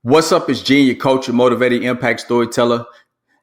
What's up? It's Gene, your coach, your motivating impact storyteller.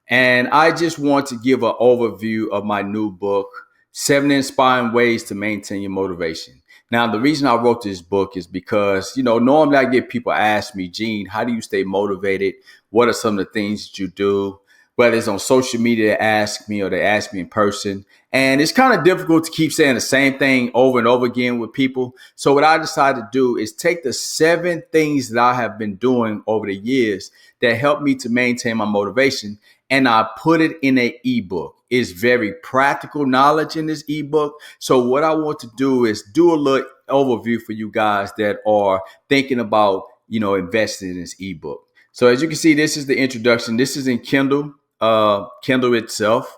And I just want to give an overview of my new book, 7 Inspiring Ways to Maintain Your Motivation. Now, the reason I wrote this book is because, normally I get people ask me, Gene, how do you stay motivated? What are some of the things that you do? Whether it's on social media, they ask me or they ask me in person. And it's kind of difficult to keep saying the same thing over and over again with people. So what I decided to do is take the 7 things that I have been doing over the years that help me to maintain my motivation, and I put it in an ebook. It's very practical knowledge in this ebook. So what I want to do is do a little overview for you guys that are thinking about, investing in this ebook. So as you can see, this is the introduction. This is in Kindle itself.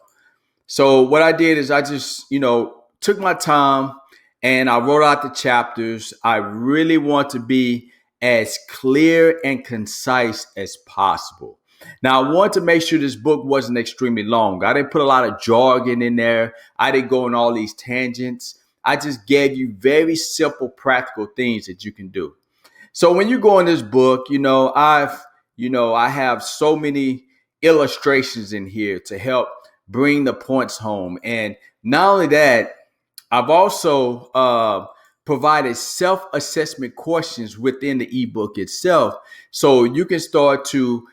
So what I did is I just, took my time and I wrote out the chapters. I really want to be as clear and concise as possible. Now, I want to make sure this book wasn't extremely long. I didn't put a lot of jargon in there. I didn't go on all these tangents. I just gave you very simple, practical things that you can do. So when you go in this book, I have so many illustrations in here to help bring the points home. And not only that, I've also provided self-assessment questions within the ebook itself. So you can start to,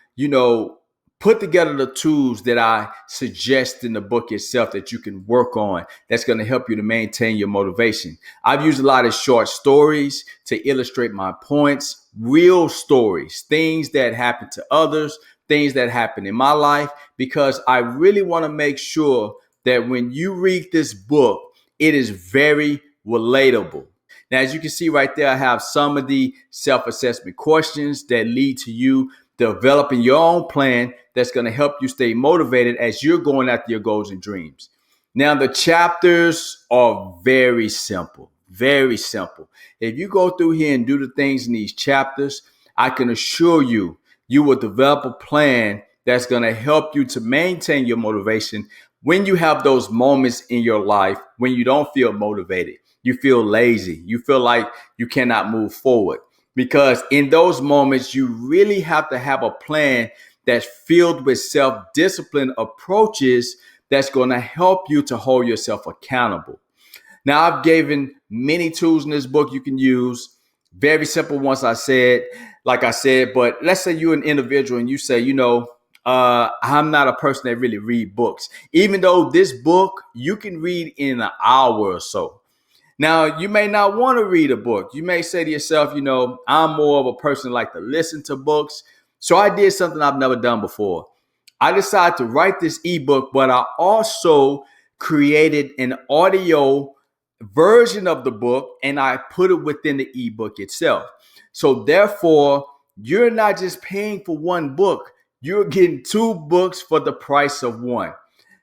put together the tools that I suggest in the book itself that you can work on that's going to help you to maintain your motivation. I've used a lot of short stories to illustrate my points, real stories, things that happen to others, things that happen in my life, because I really want to make sure that when you read this book, it is very relatable. Now, as you can see right there, I have some of the self-assessment questions that lead to you developing your own plan that's going to help you stay motivated as you're going after your goals and dreams. Now, the chapters are very simple, very simple. If you go through here and do the things in these chapters, I can assure you, you will develop a plan that's going to help you to maintain your motivation when you have those moments in your life when you don't feel motivated, you feel lazy, you feel like you cannot move forward. Because in those moments, you really have to have a plan that's filled with self-discipline approaches that's going to help you to hold yourself accountable. Now, I've given many tools in this book you can use. Very simple ones, like I said, but let's say you're an individual and you say, I'm not a person that really read books. Even though this book you can read in an hour or so. Now, you may not want to read a book. You may say to yourself, I'm more of a person like to listen to books. So I did something I've never done before. I decided to write this ebook, but I also created an audio version of the book and I put it within the ebook itself. So therefore, you're not just paying for one book. You're getting 2 books for the price of one.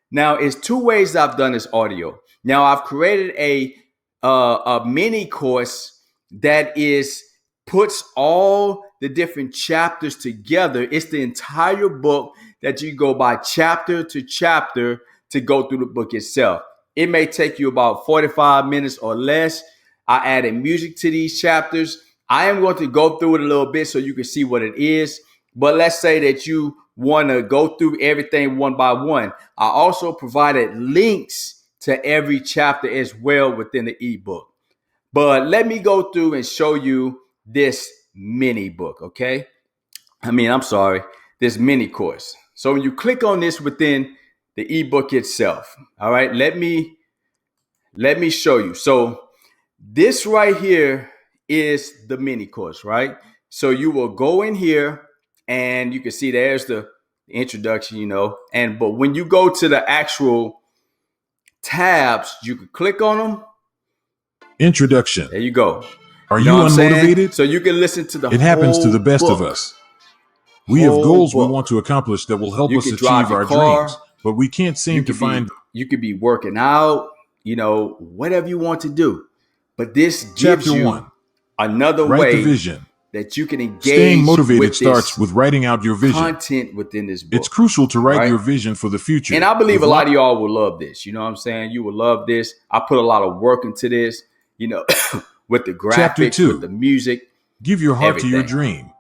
Now, it's 2 ways I've done this audio. Now, I've created a mini course that puts all the different chapters together. It's the entire book that you go by chapter to chapter to go through the book itself. It may take you about 45 minutes or less. I added music to these chapters. I am going to go through it a little bit so you can see what it is. But let's say that you want to go through everything one by one. I also provided links to every chapter as well within the ebook. But let me go through and show you this mini book, okay? This mini course. So when you click on this within the ebook itself, all right, let me show you. So this right here is the mini course, right? So you will go in here and you can see there's the introduction, but when you go to the actual tabs, you can click on them. Introduction. There you go. Are you unmotivated? So you can listen to the It happens to the best book. of us. We have goals we book. want to accomplish that will help You us can drive achieve your our car. dreams, but we can't seem to find. You could be working out, whatever you want to do. But this gives Chapter you 1. another Write the way vision. that you can engage Staying motivated with starts with writing out your vision. Content within this book. It's crucial to write right? your vision for the future. And I believe a lot of y'all will love this. You know what I'm saying? You will love this. I put a lot of work into this, with the graphics, Chapter 2. with the music. Give your heart everything. to your dream.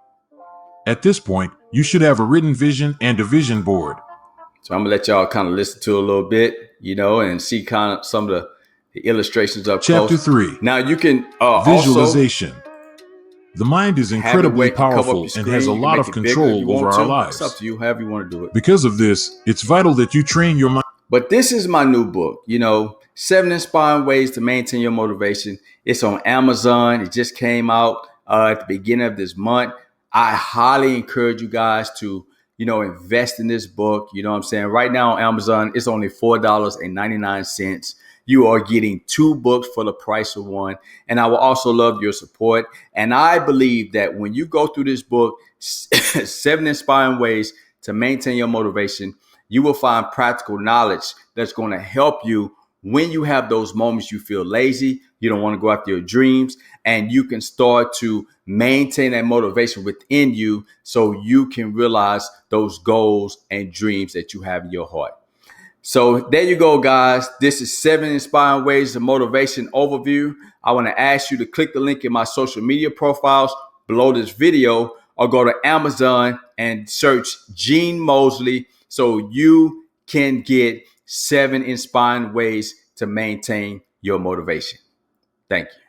At this point, you should have a written vision and a vision board. So I'm gonna let y'all kind of listen to it a little bit, and see kind of some of the illustrations up Chapter close. 3. Now you can also Visualization. The mind is have it incredibly where it can cover up powerful your and screen. has a You can lot make of it bigger if you control over want our to. It's up lives. to you, however you want to do it. Because of this, it's vital that you train your mind. But this is my new book, 7 Inspiring Ways to Maintain Your Motivation. It's on Amazon. It just came out at the beginning of this month. I highly encourage you guys to, invest in this book. You know what I'm saying? Right now on Amazon, it's only $4.99. You are getting 2 books for the price of 1. And I will also love your support. And I believe that when you go through this book, 7 Inspiring Ways to Maintain Your Motivation, you will find practical knowledge that's going to help you when you have those moments you feel lazy, you don't want to go after your dreams, and you can start to maintain that motivation within you so you can realize those goals and dreams that you have in your heart. So there you go, guys. This is 7 Inspiring Ways of Motivation overview. I want to ask you to click the link in my social media profiles below this video, or go to Amazon and search Gene Mosley so you can get 7 Inspiring Ways to Maintain Your Motivation. Thank you.